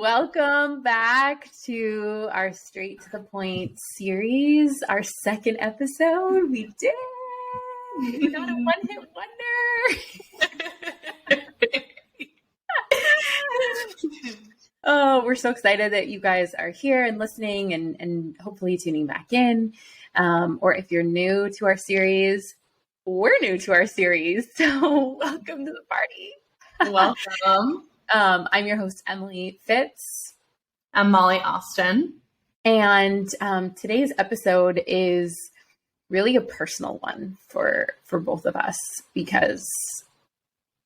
Welcome back to our Straight to the Point series, our second episode. We did! We got a one-hit wonder! Oh, we're so excited that you guys are here and listening and hopefully tuning back in. Or if you're new to our series, we're new to our series. So welcome to the party. Welcome. I'm your host, Emily Fitz. I'm Molly Austin. And today's episode is really a personal one for both of us because,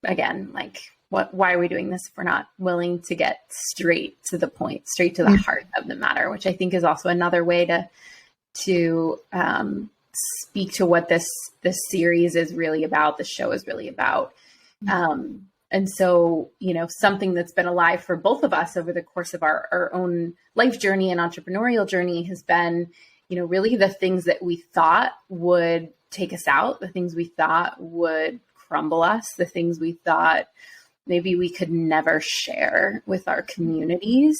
again, why are we doing this if we're not willing to get straight to the point, straight to the heart of the matter, which I think is also another way to speak to what this series is really about, the show is really about. And so, something that's been alive for both of us over the course of our own life journey and entrepreneurial journey has been, really the things that we thought would take us out, the things we thought would crumble us, the things we thought maybe we could never share with our communities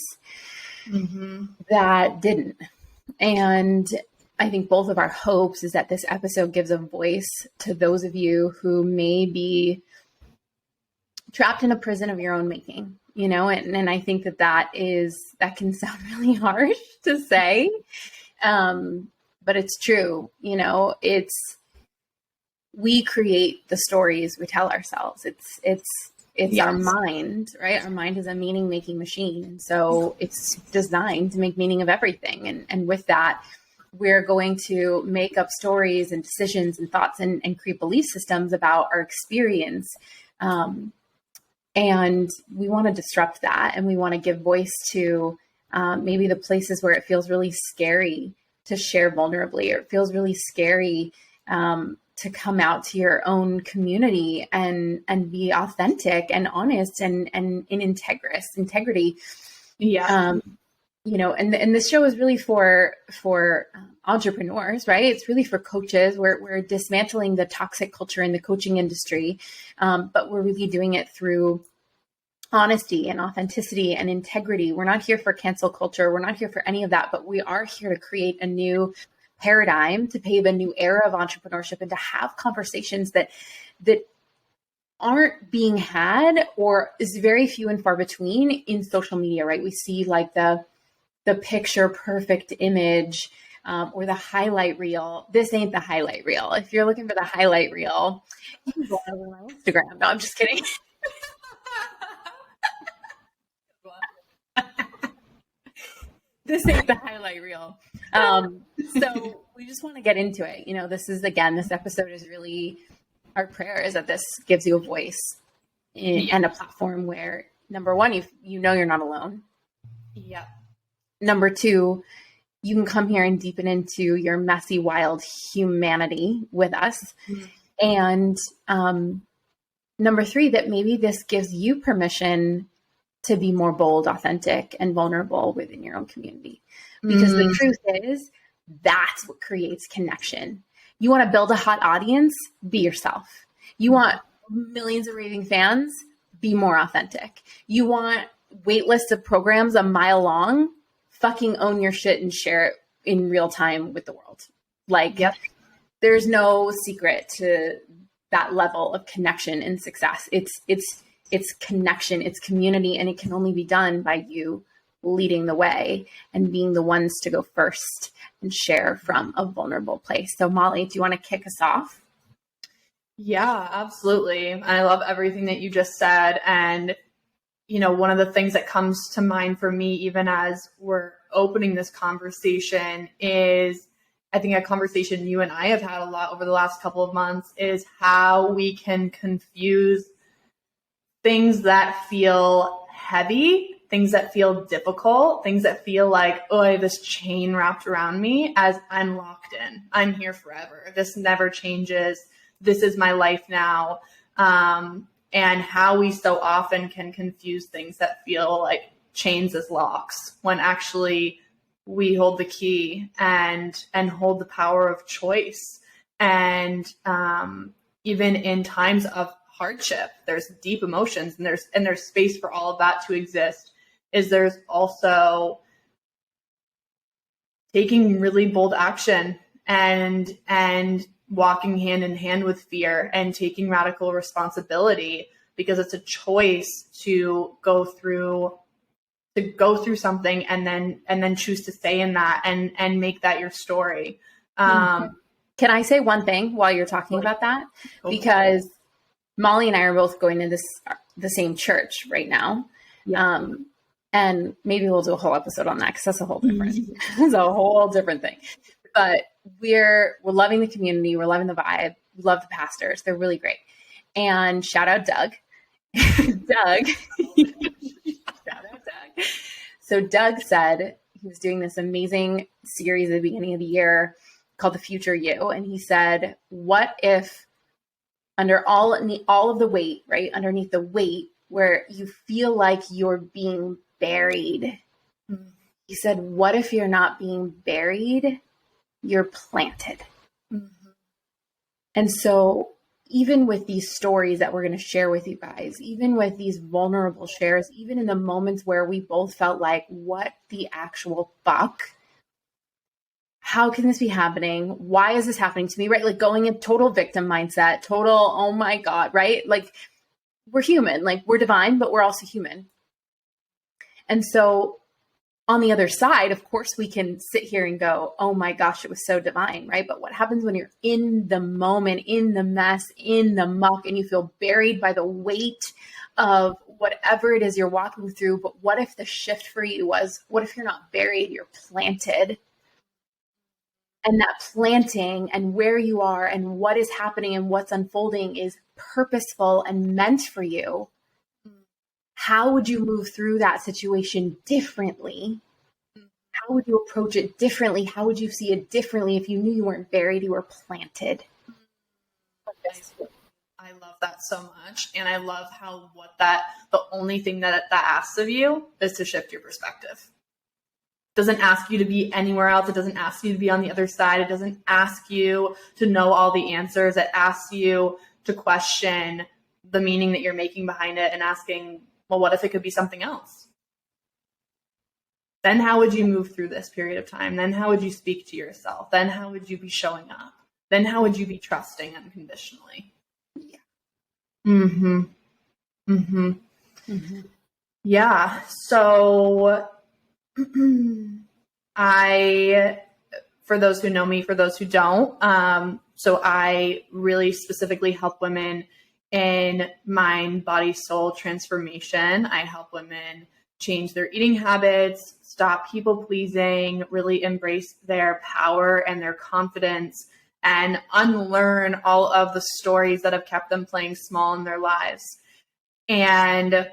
that didn't. And I think both of our hopes is that this episode gives a voice to those of you who may be trapped in a prison of your own making, and I think that can sound really harsh to say, but it's true. We create the stories we tell ourselves. It's yes. Our mind, right? Our mind is a meaning making machine. So it's designed to make meaning of everything. And with that, we're going to make up stories and decisions and thoughts and create belief systems about our experience. And we want to disrupt that. And we want to give voice to maybe the places where it feels really scary to share vulnerably, or it feels really scary to come out to your own community and be authentic and honest and in integrity. Yeah. And this show is really for entrepreneurs, right? It's really for coaches. We're dismantling the toxic culture in the coaching industry, but we're really doing it through honesty and authenticity and integrity. We're not here for cancel culture. We're not here for any of that, but we are here to create a new paradigm, to pave a new era of entrepreneurship, and to have conversations that aren't being had or is very few and far between in social media, right? We see like the picture perfect image or the highlight reel. This ain't the highlight reel. If you're looking for the highlight reel, you can go over my Instagram. No, I'm just kidding. This ain't the highlight reel. So we just want to get into it. This episode is really, our prayer is that this gives you a voice and a platform where, number one, you're not alone. Yeah. Number two, you can come here and deepen into your messy, wild humanity with us. And number three, that maybe this gives you permission to be more bold, authentic, and vulnerable within your own community. Because the truth is, that's what creates connection. You want to build a hot audience? Be yourself. You want millions of raving fans? Be more authentic. You want wait lists of programs a mile long? Fucking own your shit and share it in real time with the world. There's no secret to that level of connection and success. It's connection, it's community, and it can only be done by you leading the way and being the ones to go first and share from a vulnerable place. So Molly, do you want to kick us off? Yeah, absolutely. I love everything that you just said. And, one of the things that comes to mind for me, even as we're opening this conversation, is I think a conversation you and I have had a lot over the last couple of months is how we can confuse things that feel heavy, things that feel difficult, things that feel like, oh, I have this chain wrapped around me, as I'm locked in. I'm here forever. This never changes. This is my life now. And how we so often can confuse things that feel like chains as locks, when actually we hold the key and hold the power of choice. And even in times of hardship, there's deep emotions, and there's space for all of that to exist. is there's also taking really bold action and walking hand in hand with fear and taking radical responsibility, because it's a choice to go through something and then choose to stay in that and make that your story. Can I say one thing while you're talking about that? Because Molly and I are both going to the same church right now. Yeah. And maybe we'll do a whole episode on that, because that's a whole different thing. But we're loving the community. We're loving the vibe. We love the pastors. They're really great. And shout out Doug. Doug. Shout out Doug. So Doug said he was doing this amazing series at the beginning of the year called The Future You. And he said, what if under all of the weight, right, underneath the weight where you feel like you're being buried, he said, what if you're not being buried, you're planted? Mm-hmm. And so even with these stories that we're going to share with you guys, even with these vulnerable shares, even in the moments where we both felt like, what the actual fuck? How can this be happening? Why is this happening to me? Right? Like going in total victim mindset, total, oh my God, right? Like we're human, like we're divine, but we're also human. And so on the other side, of course, we can sit here and go, oh my gosh, it was so divine, right? But what happens when you're in the moment, in the mess, in the muck, and you feel buried by the weight of whatever it is you're walking through? But what if the shift for you was, what if you're not buried, you're planted? And that planting and where you are and what is happening and what's unfolding is purposeful and meant for you. How would you move through that situation differently? How would you approach it differently? How would you see it differently if you knew you weren't buried, you were planted? I love that so much. And I love how the only thing that asks of you is to shift your perspective. It doesn't ask you to be anywhere else. It doesn't ask you to be on the other side. It doesn't ask you to know all the answers. It asks you to question the meaning that you're making behind it and asking, well, what if it could be something else? Then how would you move through this period of time? Then how would you speak to yourself? Then how would you be showing up? Then how would you be trusting unconditionally? Yeah. Mm-hmm. Mm-hmm. Mm-hmm. Yeah. So for those who know me, for those who don't, so I really specifically help women in mind, body, soul transformation. I help women change their eating habits, stop people pleasing, really embrace their power and their confidence, and unlearn all of the stories that have kept them playing small in their lives. And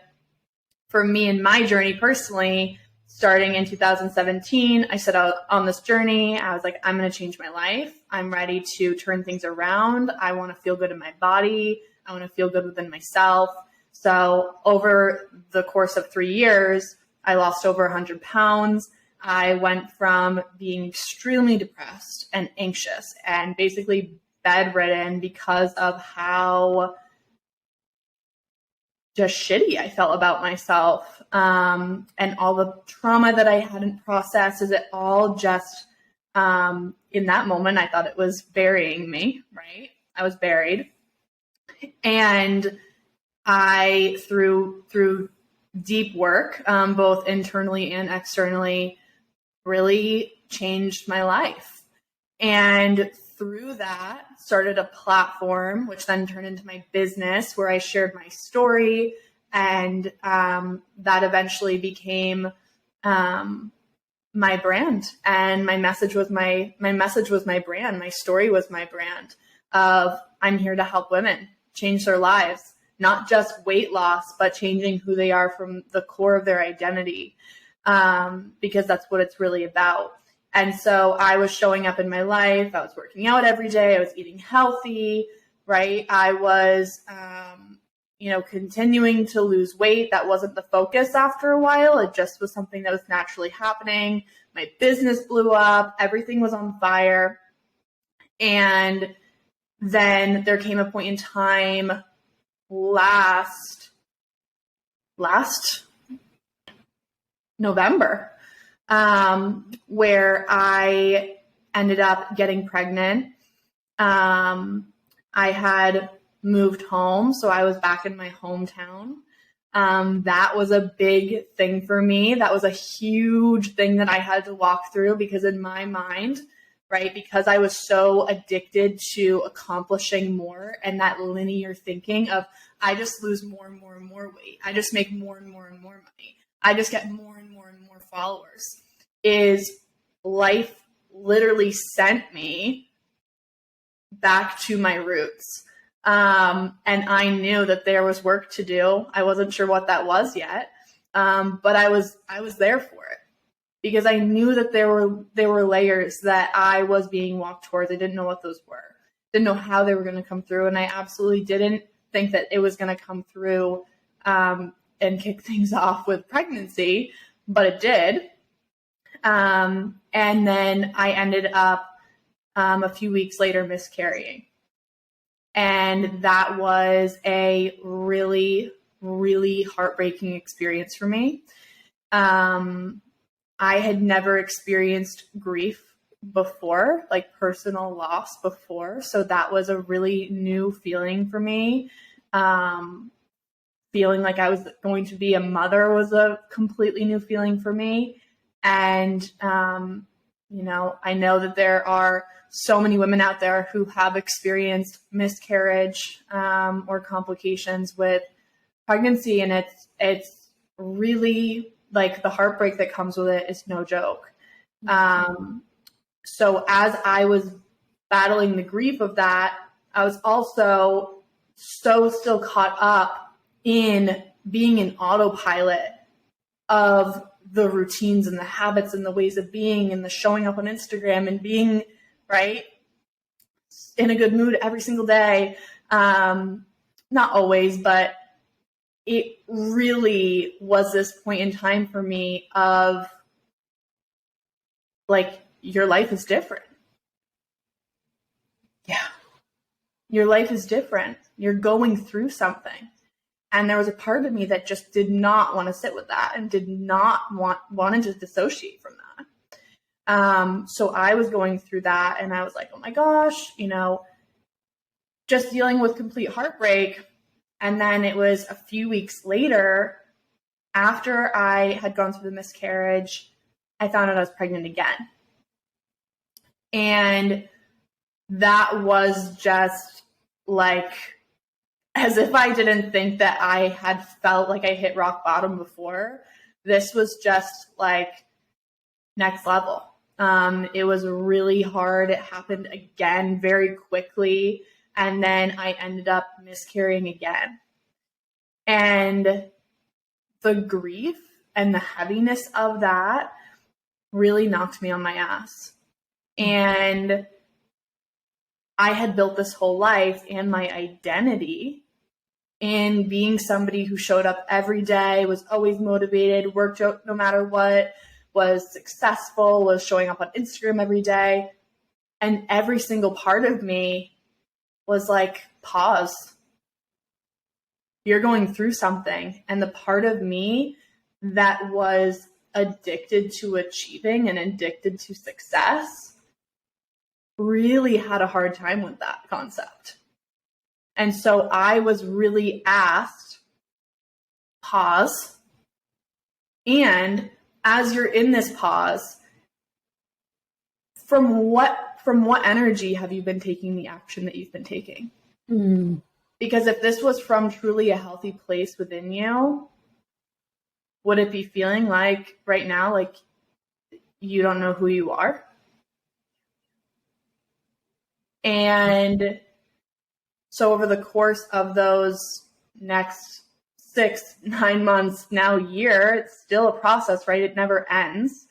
for me and my journey personally, starting in 2017, I set out on this journey. I was like, I'm going to change my life. I'm ready to turn things around. I want to feel good in my body. I want to feel good within myself. So over the course of 3 years, I lost over 100 pounds. I went from being extremely depressed and anxious and basically bedridden because of how just shitty I felt about myself, and all the trauma that I hadn't processed. Is it all just in that moment? I thought it was burying me, right? I was buried. And I, through deep work, both internally and externally, really changed my life. And through that, started a platform, which then turned into my business, where I shared my story. And that eventually became my brand. And my message was my brand. My story was my brand of, I'm here to help women change their lives, not just weight loss, but changing who they are from the core of their identity, because that's what it's really about. And so I was showing up in my life. I was working out every day. I was eating healthy, right? I was, continuing to lose weight. That wasn't the focus after a while. It just was something that was naturally happening. My business blew up. Everything was on fire. And then there came a point in time last November, where I ended up getting pregnant. I had moved home, so I was back in my hometown. That was a big thing for me. That was a huge thing that I had to walk through, because in my mind, right, because I was so addicted to accomplishing more and that linear thinking of, I just lose more and more and more weight, I just make more and more and more money, I just get more and more and more followers, is life literally sent me back to my roots. And I knew that there was work to do. I wasn't sure what that was yet. But I was there for it, because I knew that there were layers that I was being walked towards. I didn't know what those were. Didn't know how they were going to come through. And I absolutely didn't think that it was going to come through, and kick things off with pregnancy, but it did. And then I ended up, a few weeks later, miscarrying. And that was a really, really heartbreaking experience for me. I had never experienced grief before, like personal loss before. So that was a really new feeling for me. Feeling like I was going to be a mother was a completely new feeling for me. And, I know that there are so many women out there who have experienced miscarriage, or complications with pregnancy. And it's really, like, the heartbreak that comes with it is no joke. So as I was battling the grief of that, I was also so still caught up in being an autopilot of the routines and the habits and the ways of being and the showing up on Instagram and being, right, in a good mood every single day. Not always, but it really was this point in time for me of, like, your life is different. Yeah. Your life is different. You're going through something. And there was a part of me that just did not want to sit with that and did not wanted to dissociate from that. So I was going through that, and I was like, oh my gosh, just dealing with complete heartbreak. And then it was a few weeks later, after I had gone through the miscarriage, I found out I was pregnant again. And that was just like, as if I didn't think that I had felt like I hit rock bottom before. This was just like next level. It was really hard. It happened again very quickly. And then I ended up miscarrying again. And the grief and the heaviness of that really knocked me on my ass. And I had built this whole life and my identity in being somebody who showed up every day, was always motivated, worked out no matter what, was successful, was showing up on Instagram every day. And every single part of me was like, pause. You're going through something. And the part of me that was addicted to achieving and addicted to success really had a hard time with that concept. And so I was really asked, pause. And as you're in this pause, from what energy have you been taking the action that you've been taking? Because if this was from truly a healthy place within you, would it be feeling like right now, like you don't know who you are? And so over the course of those next 6-9 months, now year, it's still a process, right? It never ends.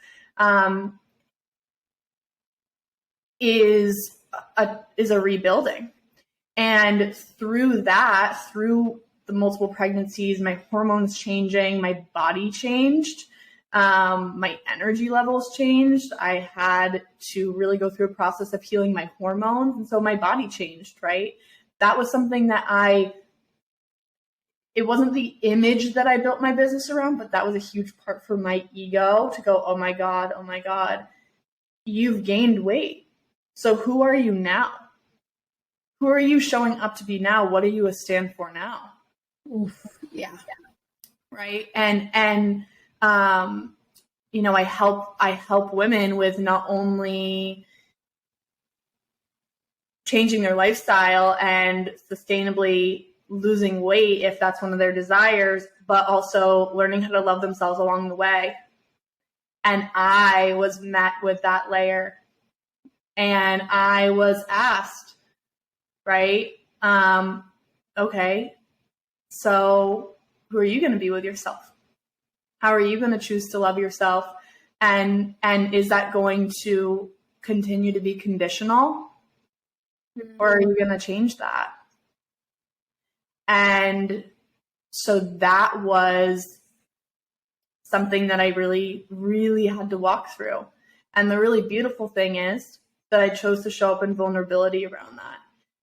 Is a rebuilding. And through that, through the multiple pregnancies, my hormones changing, my body changed, my energy levels changed. I had to really go through a process of healing my hormones. And so my body changed, right? That was something that it wasn't the image that I built my business around, but that was a huge part for my ego to go, oh my God, you've gained weight. So who are you now? Who are you showing up to be now? What are you a stand for now? Oof, yeah. Right. And you know, I help women with not only changing their lifestyle and sustainably losing weight if that's one of their desires, but also learning how to love themselves along the way. And I was met with that layer, and I was asked, right? Okay, so who are you going to be with yourself? How are you going to choose to love yourself? And is that going to continue to be conditional? Or are you going to change that? And so that was something that I really, really had to walk through. And the really beautiful thing is that I chose to show up in vulnerability around that.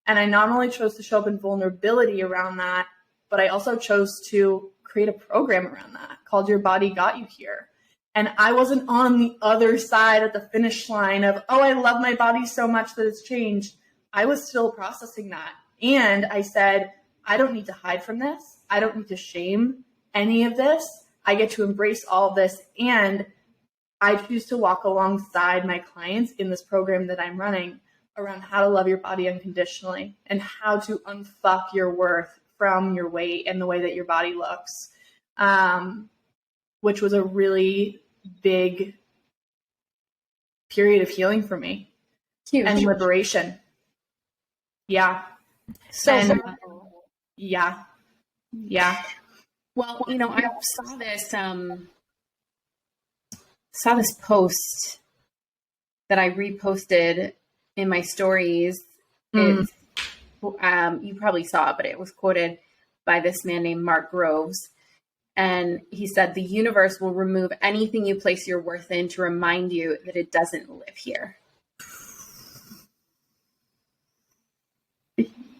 And I not only chose to show up in vulnerability around that, but I also chose to create a program around that called Your Body Got You Here. And I wasn't on the other side at the finish line of, oh, I love my body so much that it's changed. I was still processing that. And I said, I don't need to hide from this. I don't need to shame any of this. I get to embrace all of this. And I choose to walk alongside my clients in this program that I'm running around how to love your body unconditionally and how to unfuck your worth from your weight and the way that your body looks, which was a really big period of healing for me. Huge. And liberation. Yeah. So yeah. Well, you know, I saw this post that I reposted in my stories. You probably saw it, but it was quoted by this man named Mark Groves. And he said, the universe will remove anything you place your worth in to remind you that it doesn't live here.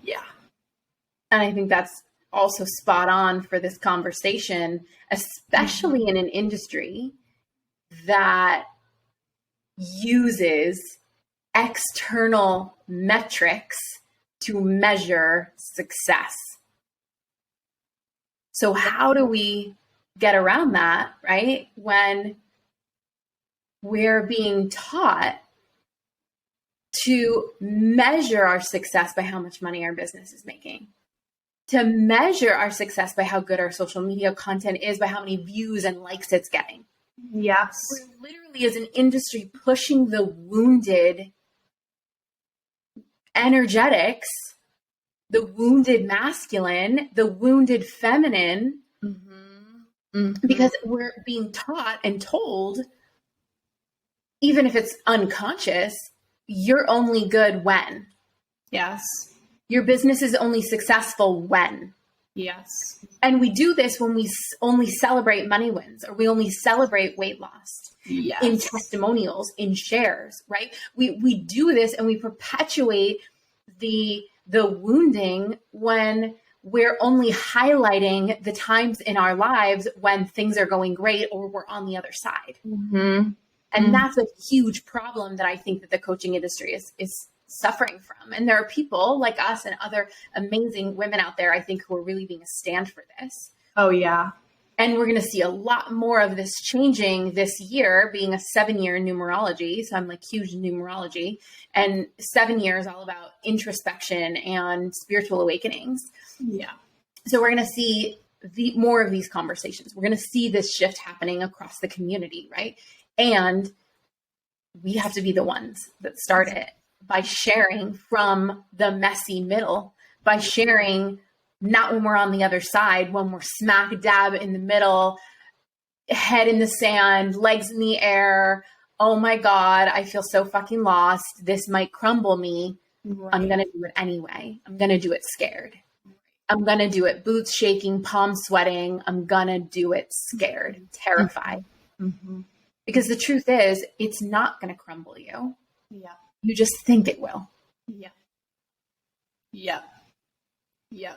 Yeah. And I think that's also spot on for this conversation, especially in an industry that uses external metrics to measure success. So how do we get around that, right? When we're being taught to measure our success by how much money our business is making, to measure our success by how good our social media content is, by how many views and likes it's getting. Yes. We're literally, as an industry, pushing the wounded energetics, the wounded masculine, the wounded feminine, because we're being taught and told, even if it's unconscious, you're only good when. Yes. Your business is only successful when. Yes. And we do this when we only celebrate money wins, or we only celebrate weight loss. Yes. In testimonials, in shares, right? We do this and we perpetuate the wounding when we're only highlighting the times in our lives when things are going great or we're on the other side. And that's a huge problem that I think that the coaching industry is suffering from. And there are people like us and other amazing women out there, I think, who are really being a stand for this. Oh, yeah. And we're going to see a lot more of this changing this year, being a 7-year in numerology. So I'm like huge in numerology, and 7 years all about introspection and spiritual awakenings. Yeah. So we're going to see more of these conversations. We're going to see this shift happening across the community, right? And we have to be the ones that start it by sharing from the messy middle, by sharing not when we're on the other side, when we're smack dab in the middle, head in the sand, legs in the air. Oh my God, I feel so fucking lost. This might crumble me. Right. I'm going to do it anyway. I'm going to do it scared. I'm going to do it boots shaking, palms sweating. I'm going to do it scared, terrified. Because the truth is, it's not going to crumble you. Yeah. You just think it will. Yeah. Yeah. Yeah.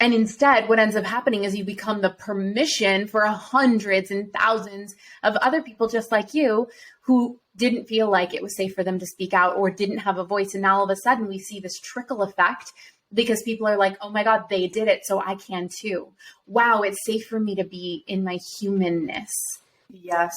And instead, what ends up happening is you become the permission for hundreds and thousands of other people just like you who didn't feel like it was safe for them to speak out or didn't have a voice. And now all of a sudden we see this trickle effect because people are like, oh my God, they did it, so I can too. Wow, it's safe for me to be in my humanness. Yes.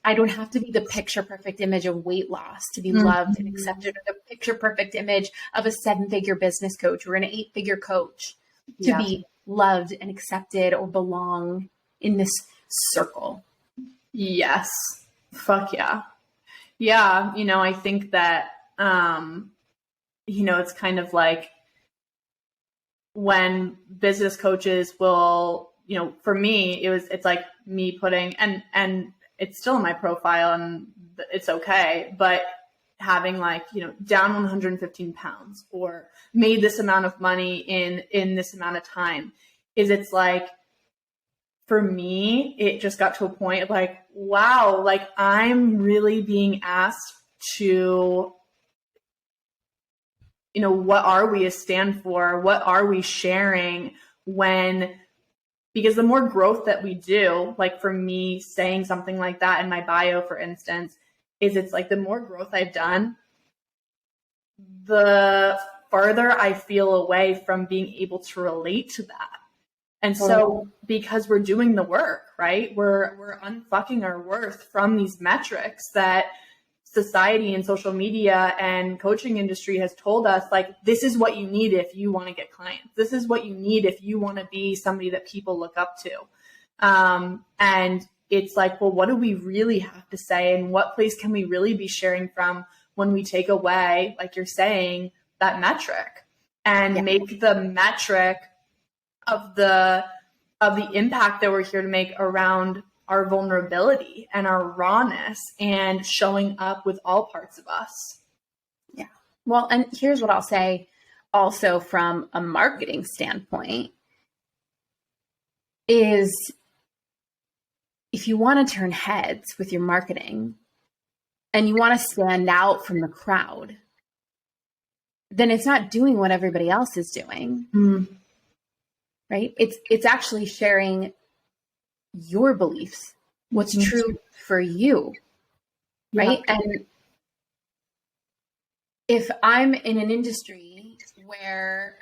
I don't have to be the picture perfect image of weight loss to be loved and accepted, or the picture perfect image of a 7-figure business coach or an 8-figure coach to be loved and accepted or belong in this circle. Yes. Fuck yeah. Yeah. I think that, it's kind of like when business coaches will, for me, it's like me putting, and it's still in my profile and it's okay, but having like, down 115 pounds or made this amount of money in this amount of time it's like, for me, it just got to a point of like, wow, like I'm really being asked to, what are we a stand for? What are we sharing because the more growth that we do, like for me saying something like that in my bio, for instance, it's like the more growth I've done, the farther I feel away from being able to relate to that. And so because we're doing the work, right? We're unfucking our worth from these metrics that society and social media and coaching industry has told us, like, this is what you need if you want to get clients. This is what you need if you want to be somebody that people look up to. And it's like, well, what do we really have to say? And what place can we really be sharing from when we take away, like you're saying, that metric and make the metric of the impact that we're here to make around our vulnerability and our rawness and showing up with all parts of us. Yeah. Well, and here's what I'll say also from a marketing standpoint is if you want to turn heads with your marketing and you want to stand out from the crowd, then it's not doing what everybody else is doing. Right? It's actually sharing your beliefs, what's true for you, right? And if I'm in an industry where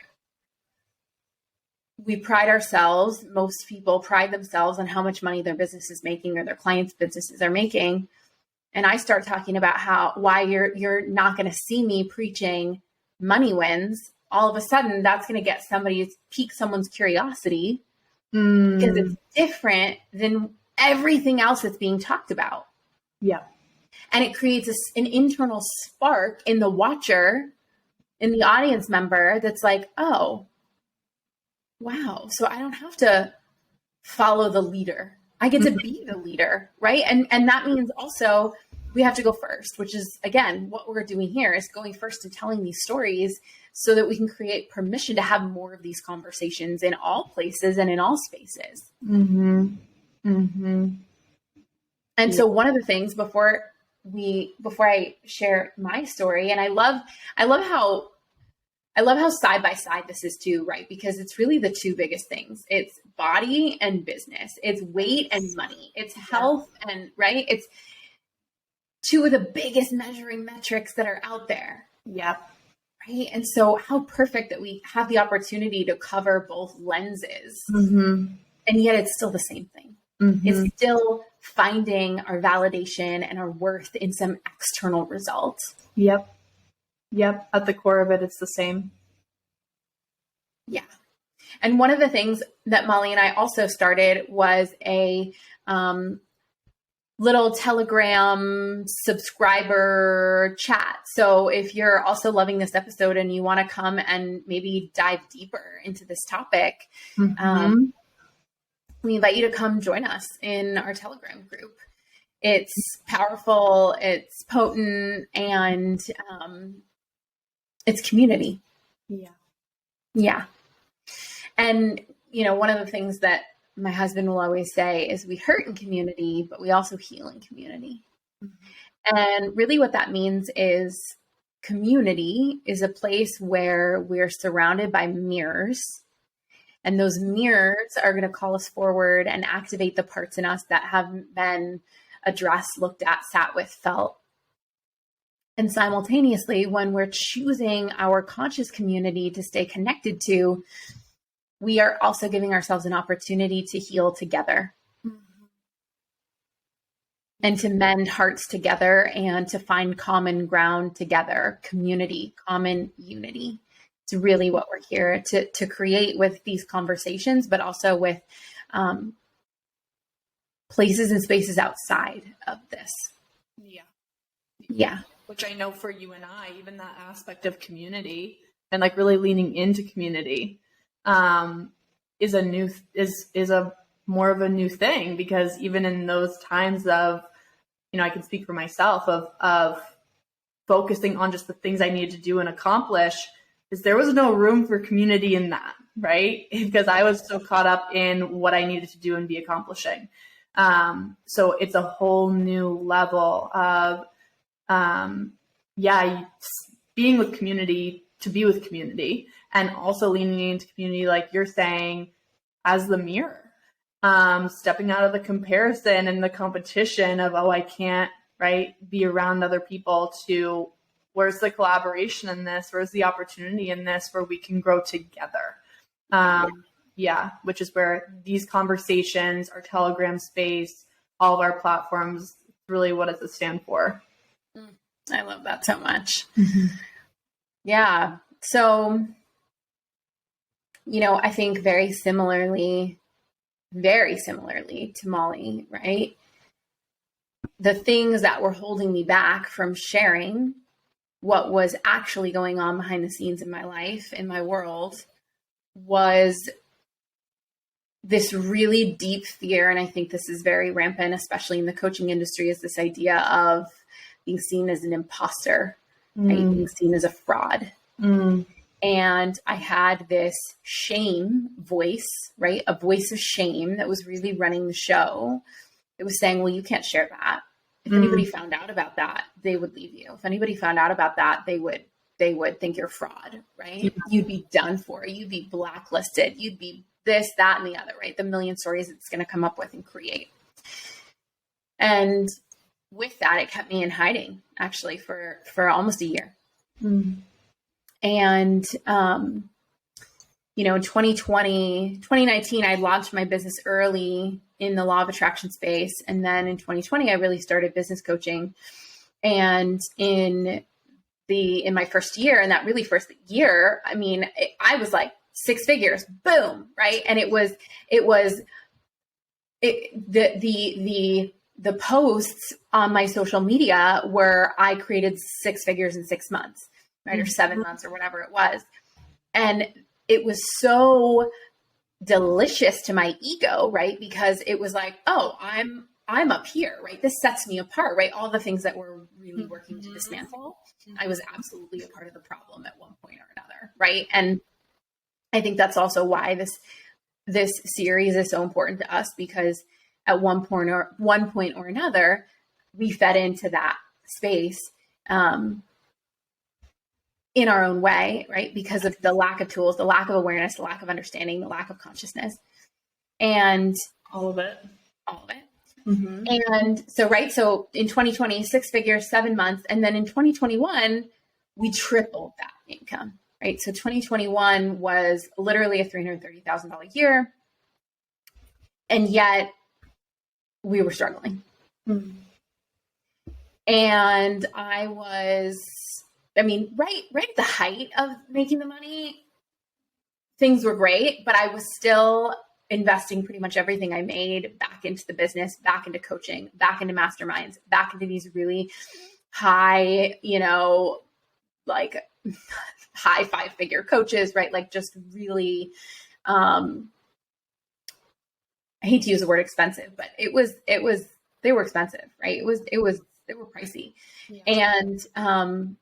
we pride ourselves, most people pride themselves on how much money their business is making or their clients' businesses are making, and I start talking about why you're not going to see me preaching money wins, all of a sudden that's going to pique someone's curiosity because it's different than everything else that's being talked about. Yeah. And it creates an internal spark in the watcher, in the audience member that's like, oh, wow. So I don't have to follow the leader. I get to be the leader, right? And that means also we have to go first, which is, again, what we're doing here is going first and telling these stories so that we can create permission to have more of these conversations in all places and in all spaces. And so one of the things before I share my story, and I love how side by side this is too, right? Because it's really the two biggest things. It's body and business. It's weight and money. It's health and, right? It's two of the biggest measuring metrics that are out there. Yeah. Right. And so how perfect that we have the opportunity to cover both lenses. And yet it's still the same thing. It's still finding our validation and our worth in some external result. Yep. At the core of it, it's the same. Yeah. And one of the things that Molly and I also started was a little Telegram subscriber chat. So if you're also loving this episode and you want to come and maybe dive deeper into this topic, we invite you to come join us in our Telegram group. It's powerful, it's potent, and it's community. Yeah. And, one of the things that my husband will always say is we hurt in community, but we also heal in community. And really what that means is community is a place where we're surrounded by mirrors And those mirrors are going to call us forward and activate the parts in us that haven't been addressed, looked at, sat with, felt. And simultaneously, when we're choosing our conscious community to stay connected to, we are also giving ourselves an opportunity to heal together. And to mend hearts together and to find common ground together, community, common unity. It's really what we're here to create with these conversations, but also with places and spaces outside of this. Yeah. Which I know for you and I, even that aspect of community and like really leaning into community is a more of a new thing, because even in those times of, I can speak for myself of focusing on just the things I needed to do and accomplish, is there was no room for community in that, right? Because I was so caught up in what I needed to do and be accomplishing. So it's a whole new level of, being with community to be with community, and also leaning into community, like you're saying, as the mirror. Stepping out of the comparison and the competition of, I can't, right, be around other people, to where's the collaboration in this? Where's the opportunity in this where we can grow together? Which is where these conversations, our Telegram space, all of our platforms, really what does it stand for? I love that so much. Mm-hmm. Yeah. So, I think very similarly to Molly, right? The things that were holding me back from sharing what was actually going on behind the scenes in my life, in my world, was this really deep fear. And I think this is very rampant, especially in the coaching industry, is this idea of being seen as an imposter, right? Being seen as a fraud. And I had this shame voice, right? A voice of shame that was really running the show. It was saying, well, you can't share that. If anybody found out about that, they would leave you. If anybody found out about that, they would think you're fraud, right? Yeah. You'd be done for. You'd be blacklisted. You'd be this, that, and the other, right? The million stories it's going to come up with and create. And with that, it kept me in hiding, actually, for almost a year. And, in 2019, I launched my business early in the law of attraction space. And then in 2020, I really started business coaching. And in my first year, in that really first year, I was like 6 figures, boom. Right. And the posts on my social media where I created 6 figures in 6 months, right? Or 7 months or whatever it was. And it was so delicious to my ego, right? Because it was like, oh, I'm up here, right? This sets me apart, right? All the things that we're really working to dismantle, I was absolutely a part of the problem at one point or another, right? And I think that's also why this series is so important to us, because at one point or another, we fed into that space in our own way, right? Because of the lack of tools, the lack of awareness, the lack of understanding, the lack of consciousness, and all of it. Mm-hmm. And so in 2020, 6 figures, 7 months. And then in 2021, we tripled that income, right? So 2021 was literally a $330,000 year. And yet we were struggling. Mm-hmm. And I was, right at the height of making the money, things were great, but I was still investing pretty much everything I made back into the business, back into coaching, back into masterminds, back into these really high, like high 5-figure coaches, right? Like just really, I hate to use the word expensive, but they were expensive, right? They were pricey. Yeah. And,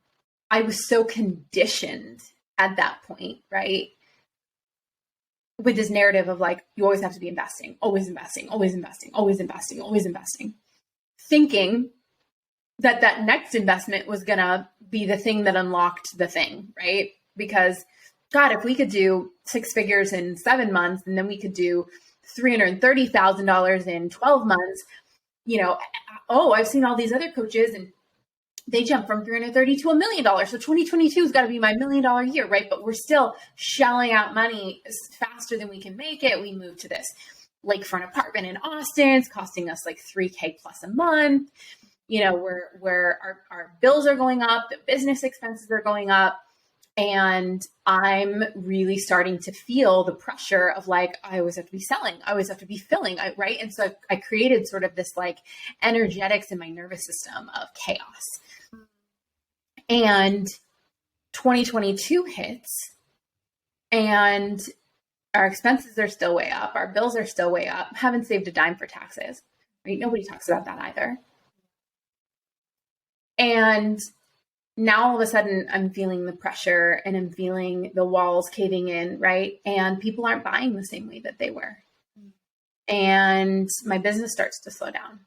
I was so conditioned at that point, right? With this narrative of like, you always have to be investing, always investing, always investing, always investing, always investing, thinking that next investment was going to be the thing that unlocked the thing, right? Because God, if we could do 6 figures in 7 months, and then we could do $330,000 in 12 months, I've seen all these other coaches and they jump from 330 to $1 million. So 2022 has got to be my $1 million year, right? But we're still shelling out money faster than we can make it. We moved to this lakefront apartment in Austin. It's costing us like $3,000 plus a month. Where our bills are going up, the business expenses are going up. And I'm really starting to feel the pressure of like, I always have to be selling. I always have to be filling, right? And so I created sort of this like energetics in my nervous system of chaos. And 2022 hits and our expenses are still way up. Our bills are still way up. Haven't saved a dime for taxes, right? Nobody talks about that either. And now all of a sudden I'm feeling the pressure and I'm feeling the walls caving in, right? And people aren't buying the same way that they were. And my business starts to slow down.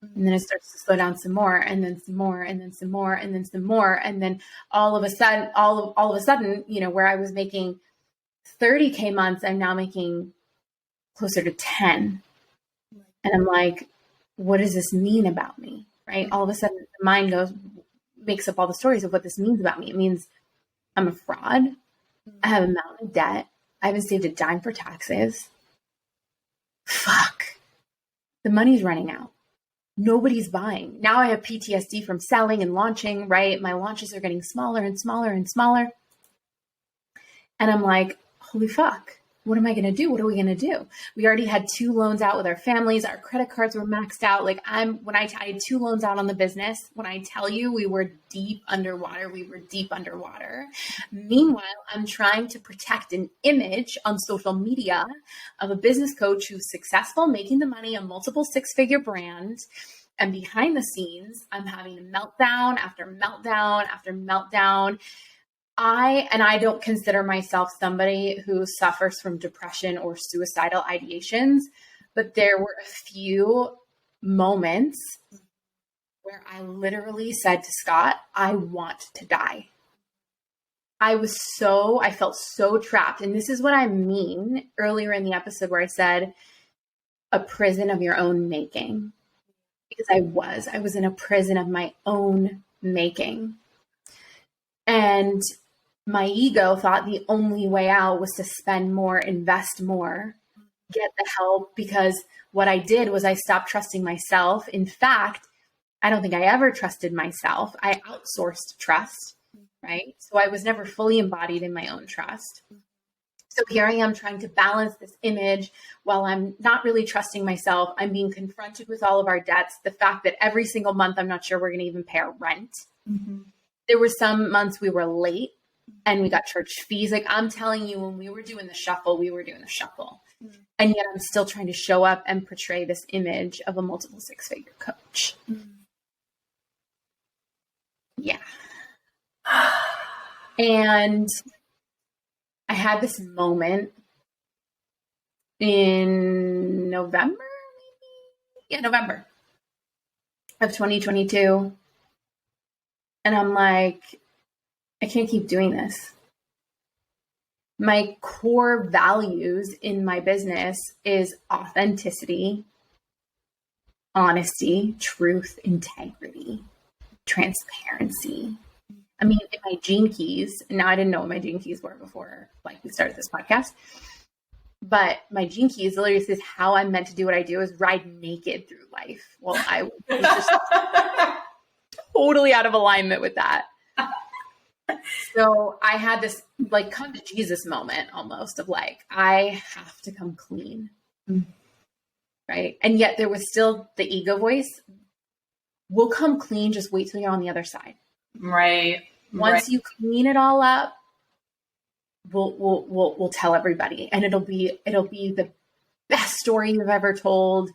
And then it starts to slow down some more, and then some more, and then some more, and then some more. And then all of a sudden, where I was making 30K months, I'm now making closer to 10. And I'm like, what does this mean about me? Right? All of a sudden the mind makes up all the stories of what this means about me. It means I'm a fraud. I have a mountain of debt. I haven't saved a dime for taxes. Fuck. The money's running out. Nobody's buying. Now I have PTSD from selling and launching, right? My launches are getting smaller and smaller and smaller. And I'm like, holy fuck. What am I going to do? What are we going to do? We already had 2 loans out with our families. Our credit cards were maxed out. Like I had 2 loans out on the business. When I tell you we were deep underwater, we were deep underwater. Meanwhile, I'm trying to protect an image on social media of a business coach who's successful, making the money, a multiple 6-figure brand. And behind the scenes, I'm having a meltdown after meltdown after meltdown. I don't consider myself somebody who suffers from depression or suicidal ideations, but there were a few moments where I literally said to Scott, I want to die. I felt so trapped. And this is what I mean earlier in the episode where I said a prison of your own making, because I was in a prison of my own making. And my ego thought the only way out was to spend more, invest more, get the help, because what I did was I stopped trusting myself. In fact, I don't think I ever trusted myself. I outsourced trust, right? So I was never fully embodied in my own trust. So here I am trying to balance this image while I'm not really trusting myself. I'm being confronted with all of our debts. The fact that every single month, I'm not sure we're going to even pay our rent. Mm-hmm. There were some months we were late and we got church fees. Like I'm telling you, when we were doing the shuffle, we were doing the shuffle. Mm-hmm. And yet I'm still trying to show up and portray this image of a multiple 6-figure coach. Mm-hmm. Yeah. And I had this moment in November of 2022. And I'm like, I can't keep doing this. My core values in my business is authenticity, honesty, truth, integrity, transparency. I mean, in my Gene Keys, now I didn't know what my Gene Keys were before we started this podcast, but my Gene Keys literally says how I'm meant to do what I do is ride naked through life. Well, I was just totally out of alignment with that. So I had this come to Jesus moment almost of I have to come clean. Right. And yet there was still the ego voice. We'll come clean. Just wait till you're on the other side. Right. Once you clean it all up, we'll tell everybody, and it'll be the best story you've ever told.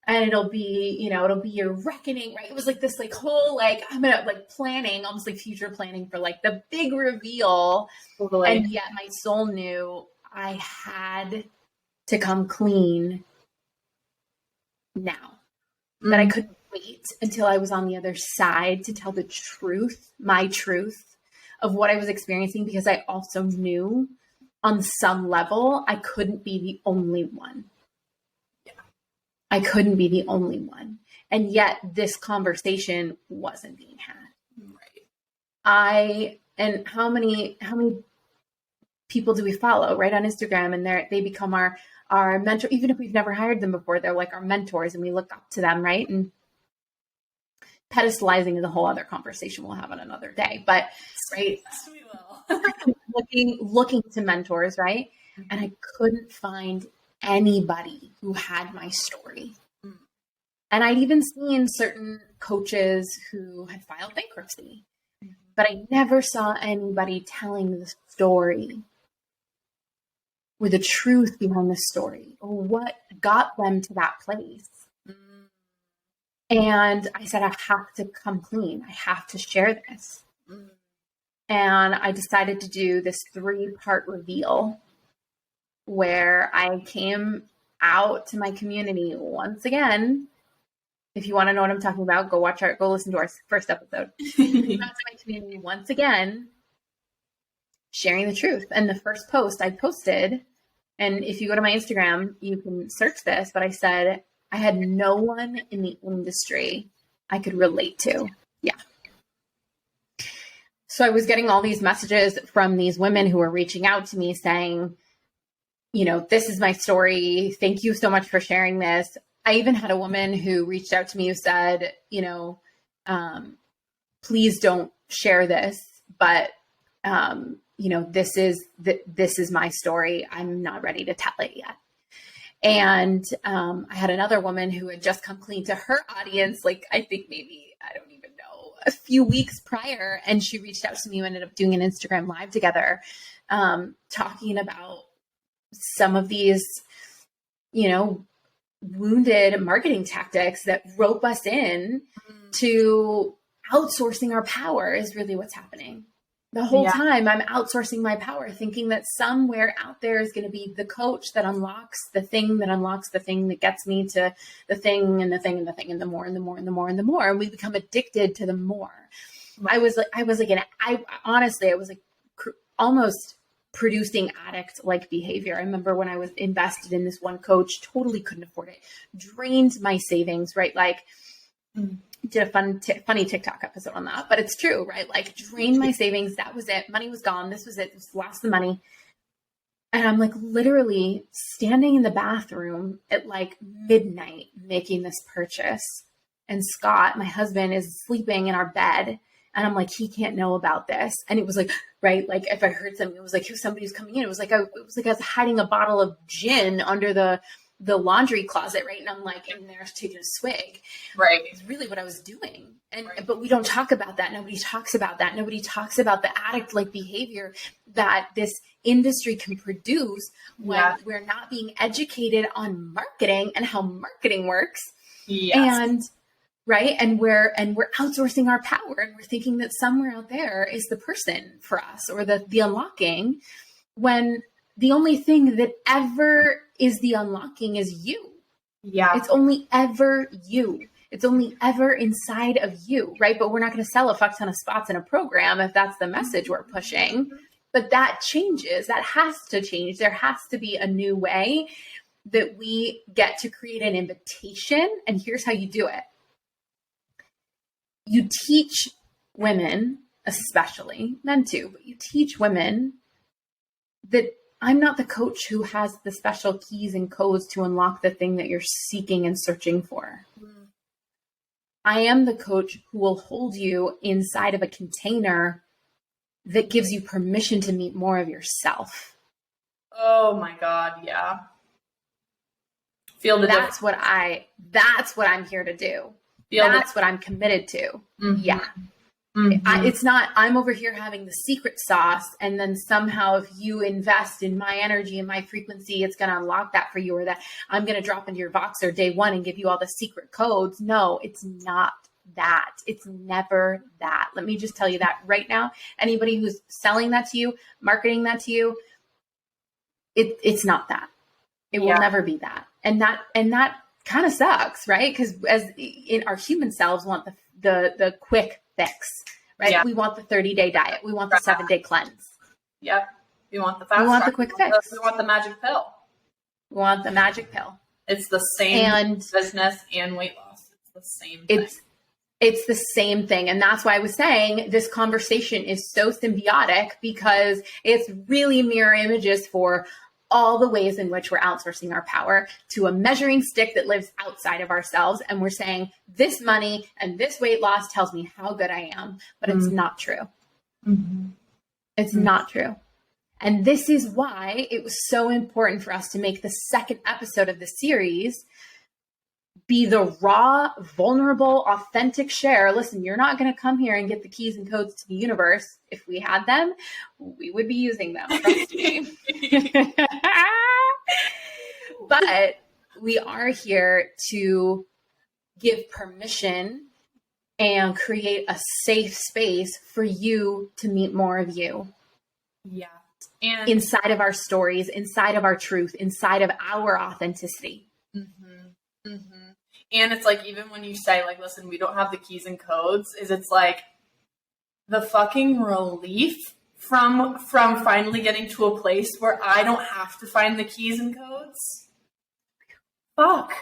And it'll be your reckoning, right? It was this whole, I'm gonna planning, almost future planning for the big reveal. Totally. And yet my soul knew I had to come clean now, that I couldn't wait until I was on the other side to tell the truth, my truth of what I was experiencing, because I also knew on some level I couldn't be the only one. Yeah. I couldn't be the only one. And yet this conversation wasn't being had. Right. And how many people do we follow right on Instagram, and they become our mentor, even if we've never hired them before, they're like our mentors and we look up to them, right? And pedestalizing is a whole other conversation we'll have on another day, but right. Yes, we will. looking to mentors, right? Mm-hmm. And I couldn't find anybody who had my story. Mm. And I'd even seen certain coaches who had filed bankruptcy, but I never saw anybody telling the story, or the truth behind the story, or what got them to that place. Mm. And I said, I have to come clean. I have to share this. Mm. And I decided to do this 3-part reveal where I came out to my community once again. If you want to know what I'm talking about, go listen to our first episode. Came out to my community once again, sharing the truth. And the first post I posted, and if you go to my Instagram, you can search this, but I said, I had no one in the industry I could relate to. Yeah. So I was getting all these messages from these women who were reaching out to me saying, this is my story. Thank you so much for sharing this. I even had a woman who reached out to me who said, please don't share this, but, this is my story. I'm not ready to tell it yet. And I had another woman who had just come clean to her audience, like I think maybe, I don't even know, a few weeks prior. And she reached out to me. We ended up doing an Instagram live together, talking about some of these, wounded marketing tactics that rope us in to outsourcing our power is really what's happening. The whole time I'm outsourcing my power, thinking that somewhere out there is going to be the coach that unlocks the thing that gets me to the thing and the thing and the thing and the more and the more and the more and the more. And we become addicted to the more. I was almost producing addict-like behavior. I remember when I was invested in this one coach, totally couldn't afford it, drained my savings, right? Like, did a funny TikTok episode on that, but it's true, right? Like, drained my savings. That was it. Money was gone. This was it. Just lost the money. And I'm like literally standing in the bathroom at like midnight making this purchase. And Scott, my husband, is sleeping in our bed. And I'm like, he can't know about this. And it was like, right, like if I heard something, it was like, if somebody's coming in, it was like I was hiding a bottle of gin under the laundry closet, right? And I'm like in there taking a swig. Right. It's really what I was doing. But we don't talk about that. Nobody talks about that. Nobody talks about the addict-like behavior that this industry can produce when we're not being educated on marketing and how marketing works. Yes. And we're outsourcing our power, and we're thinking that somewhere out there is the person for us, or the unlocking, when the only thing that ever is the unlocking is you. Yeah. It's only ever you. It's only ever inside of you, right? But we're not going to sell a fuck ton of spots in a program if that's the message we're pushing. But that changes. That has to change. There has to be a new way that we get to create an invitation. And here's how you do it. You teach women, especially men too, but you teach women that I'm not the coach who has the special keys and codes to unlock the thing that you're seeking and searching for. I am the coach who will hold you inside of a container that gives you permission to meet more of yourself. Oh my God. Yeah. That's what I'm here to do. That's what I'm committed to. Mm-hmm. Yeah. Mm-hmm. It's not, I'm over here having the secret sauce, and then somehow if you invest in my energy and my frequency, it's going to unlock that for you, or that I'm going to drop into your Voxer day one and give you all the secret codes. No, it's not that. It's never that. Let me just tell you that right now. Anybody who's selling that to you, marketing that to you, it's not that. It will never be that. And that kind of sucks, right? Because as in our human selves want the quick fix, right? Yeah. We want the 30-day diet. We want the 7-day cleanse. Yep. We want the fast We want track. the quick fix. We want the magic pill. We want the magic pill. It's the same business and weight loss. It's the same thing. It's the same thing. And that's why I was saying this conversation is so symbiotic, because it's really mirror images for all the ways in which we're outsourcing our power to a measuring stick that lives outside of ourselves. And we're saying this money and this weight loss tells me how good I am, but it's not true. It's not true. And this is why it was so important for us to make the second episode of the series be the raw, vulnerable, authentic share. Listen, you're not going to come here and get the keys and codes to the universe. If we had them, we would be using them. Trust me. But we are here to give permission and create a safe space for you to meet more of you. Yeah. And inside of our stories, inside of our truth, inside of our authenticity. And it's like, even when you say like, listen, we don't have the keys and codes, it's like the fucking relief from finally getting to a place where I don't have to find the keys and codes. Fuck.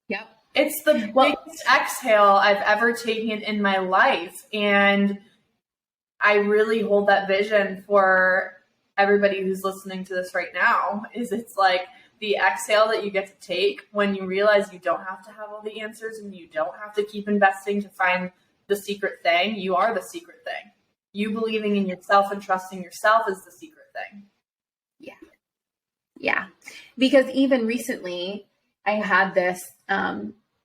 Yep. It's the biggest exhale I've ever taken in my life. And I really hold that vision for everybody who's listening to this right now. It's like the exhale that you get to take when you realize you don't have to have all the answers and you don't have to keep investing to find the secret thing. You are the secret thing. You believing in yourself and trusting yourself is the secret thing. Yeah. Yeah. Because even recently I had this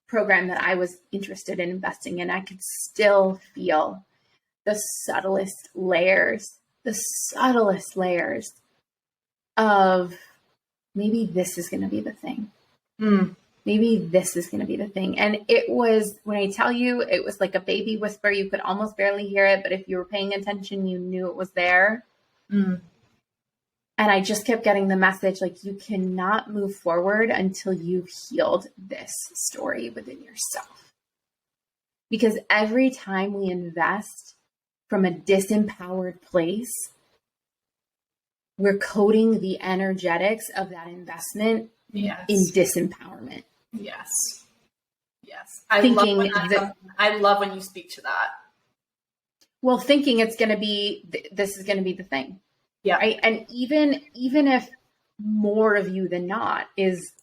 program that I was interested in investing in. I could still feel the subtlest layers of maybe this is going to be the thing. Maybe this is going to be the thing. And it was, when I tell you, it was like a baby whisper. You could almost barely hear it, but if you were paying attention, you knew it was there. And I just kept getting the message, like, you cannot move forward until you've healed this story within yourself. Because every time we invest from a disempowered place, we're coding the energetics of that investment in disempowerment. Yes. I love when you speak to that. Well, thinking it's going to be, this is going to be the thing. Yeah. Right. And even if more of you than not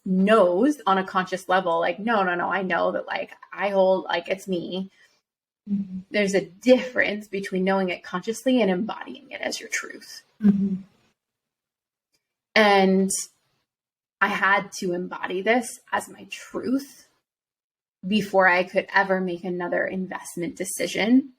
knows on a conscious level, like, no, I know that, like, I hold, like, it's me. There's a difference between knowing it consciously and embodying it as your truth. And I had to embody this as my truth before I could ever make another investment decision.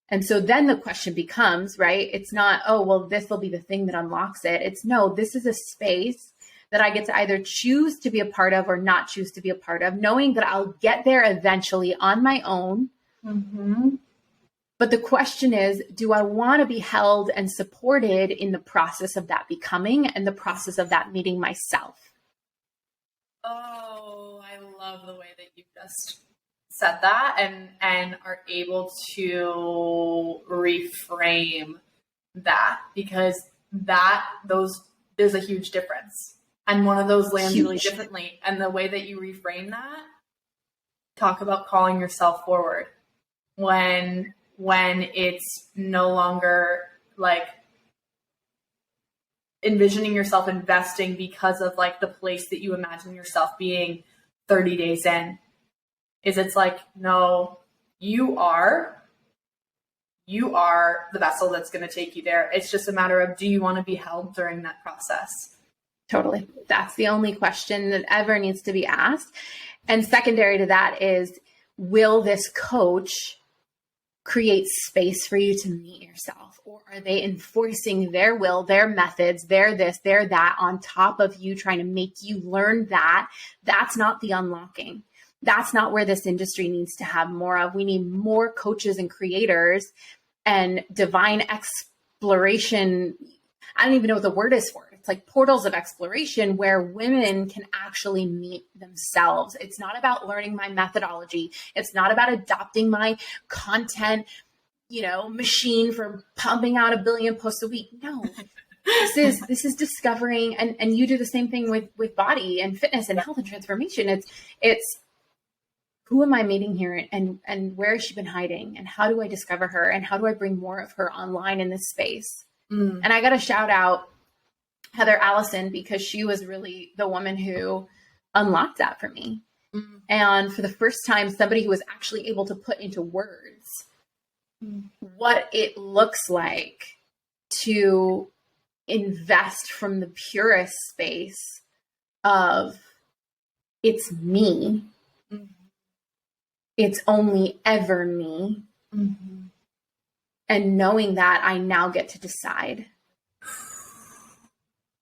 And so then the question becomes, right? It's not, oh, well, this will be the thing that unlocks it. It's no, this is a space that I get to either choose to be a part of or not choose to be a part of, knowing that I'll get there eventually on my own. But the question is, do I want to be held and supported in the process of that becoming and the process of that meeting myself? Oh, I love the way that you just said that and are able to reframe that, because there's a huge difference. And one of those lands really differently. And the way that you reframe that, talk about calling yourself forward when it's no longer like envisioning yourself investing because of like the place that you imagine yourself being 30 days in. It's like, no, you are the vessel that's going to take you there. It's just a matter of, do you want to be held during that process? Totally. That's the only question that ever needs to be asked. And secondary to that is, will this coach create space for you to meet yourself? Or are they enforcing their will, their methods, their this, their that on top of you, trying to make you learn that? That's not the unlocking. That's not where this industry needs to have more of. We need more coaches and creators and divine exploration. I don't even know what the word is for it. It's like portals of exploration where women can actually meet themselves. It's not about learning my methodology. It's not about adopting my content machine for pumping out 1 billion posts a week. No, this is discovering, and you do the same thing with body and fitness and health and transformation. It's who am I meeting here, and where has she been hiding, and how do I discover her, and how do I bring more of her online in this space? And I got to shout out Heather Allison, because she was really the woman who unlocked that for me. And for the first time, somebody who was actually able to put into words what it looks like to invest from the purest space of it's me. It's only ever me. And knowing that I now get to decide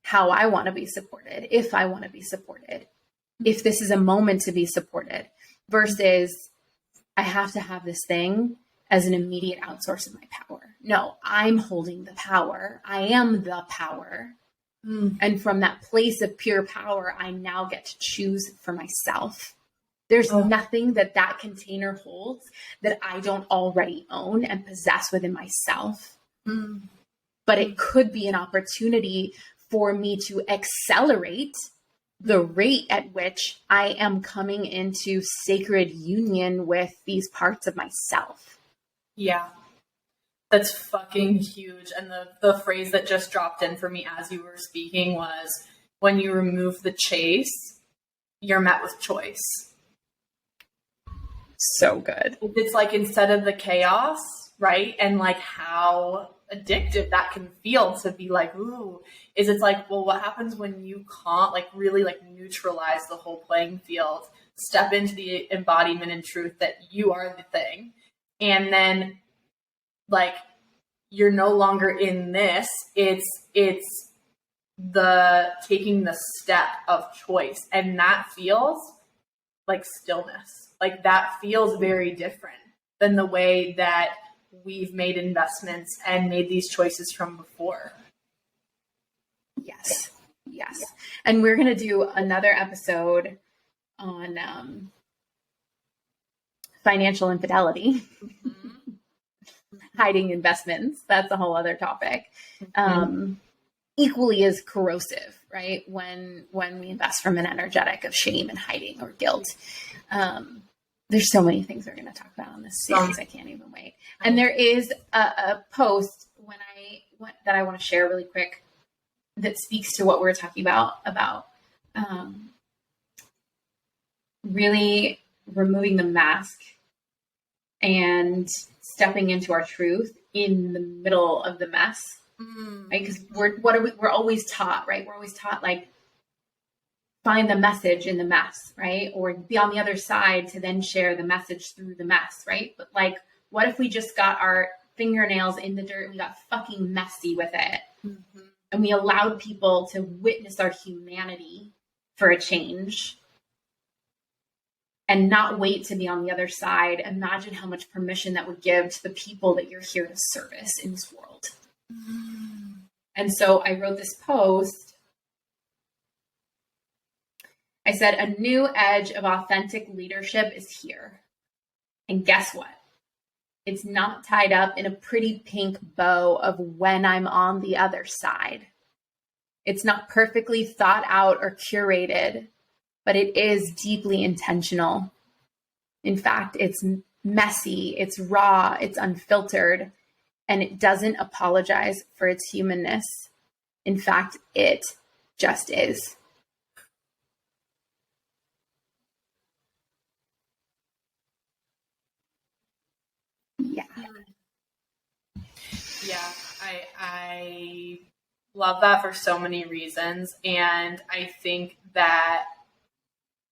how I want to be supported, if I want to be supported, if this is a moment to be supported, versus I have to have this thing as an immediate outsource of my power. No, I'm holding the power. I am the power. And from that place of pure power, I now get to choose for myself. There's nothing that container holds that I don't already own and possess within myself. But it could be an opportunity for me to accelerate the rate at which I am coming into sacred union with these parts of myself. Yeah, that's fucking huge. And the phrase that just dropped in for me as you were speaking was, when you remove the chase, you're met with choice. So good. It's like, instead of the chaos, right? And like how addictive that can feel to be like, ooh, it's like, well, what happens when you can't like really like neutralize the whole playing field, step into the embodiment and truth that you are the thing. And then like, you're no longer in this, it's the taking the step of choice. And that feels like stillness. Like that feels very different than the way that we've made investments and made these choices from before. Yes. And we're going to do another episode on financial infidelity, hiding investments. That's a whole other topic. Equally as corrosive, right? When we invest from an energetic of shame and hiding or guilt. There's so many things we're going to talk about on this series. I can't even wait. And there is a post that I want to share really quick that speaks to what we're talking about really removing the mask and stepping into our truth in the middle of the mess, right? Because we're always taught, right? We're always taught like, find the message in the mess, right? Or be on the other side to then share the message through the mess, right? But like, what if we just got our fingernails in the dirt and we got fucking messy with it? And we allowed people to witness our humanity for a change and not wait to be on the other side. Imagine how much permission that would give to the people that you're here to service in this world. And so I wrote this post. I said, a new edge of authentic leadership is here. And guess what? It's not tied up in a pretty pink bow of when I'm on the other side. It's not perfectly thought out or curated, but it is deeply intentional. In fact, it's messy, it's raw, it's unfiltered, and it doesn't apologize for its humanness. In fact, it just is. Yeah, I love that for so many reasons. And I think that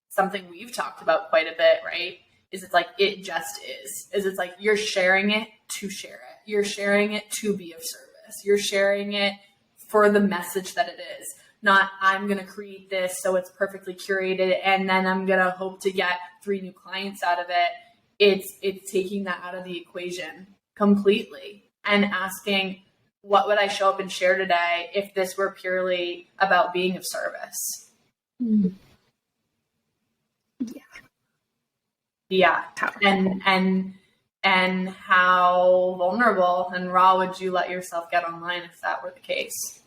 something we've talked about quite a bit, right, is it's like, it just is. It's like, you're sharing it to share it. You're sharing it to be of service. You're sharing it for the message that it is. Not, I'm going to create this so it's perfectly curated and then I'm going to hope to get 3 new clients out of it. It's taking that out of the equation completely and asking, what would I show up and share today if this were purely about being of service? Yeah. And And how vulnerable and raw would you let yourself get online if that were the case?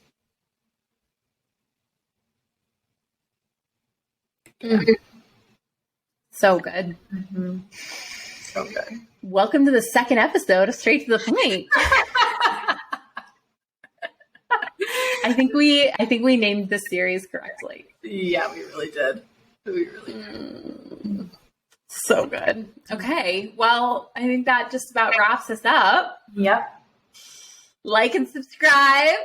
Mm-hmm. So good. Mm-hmm. So good. Welcome to the second episode of Straight to the Point. I think we named this series correctly. Yeah, we really did. We really did. So good. Okay. Well, I think that just about wraps us up. Yep. Like and subscribe.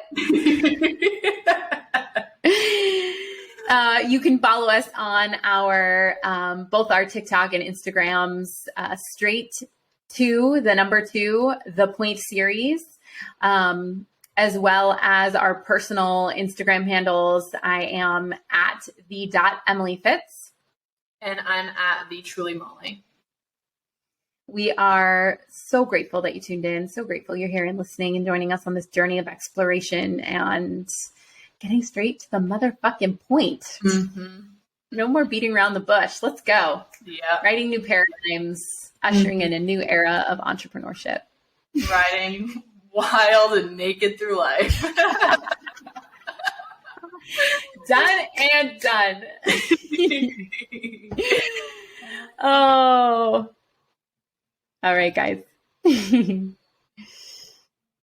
You can follow us on our both our TikTok and Instagrams, straight to the number 2, the Point series, as well as our personal Instagram handles. I am at the.emilyfitz. And I'm at the Truly Molly. We are so grateful that you tuned in. So grateful you're here and listening and joining us on this journey of exploration and getting straight to the motherfucking point. Mm-hmm. No more beating around the bush. Let's go. Yeah. Writing new paradigms, ushering in a new era of entrepreneurship. Riding wild and naked through life. Done and done. Oh. All right, guys.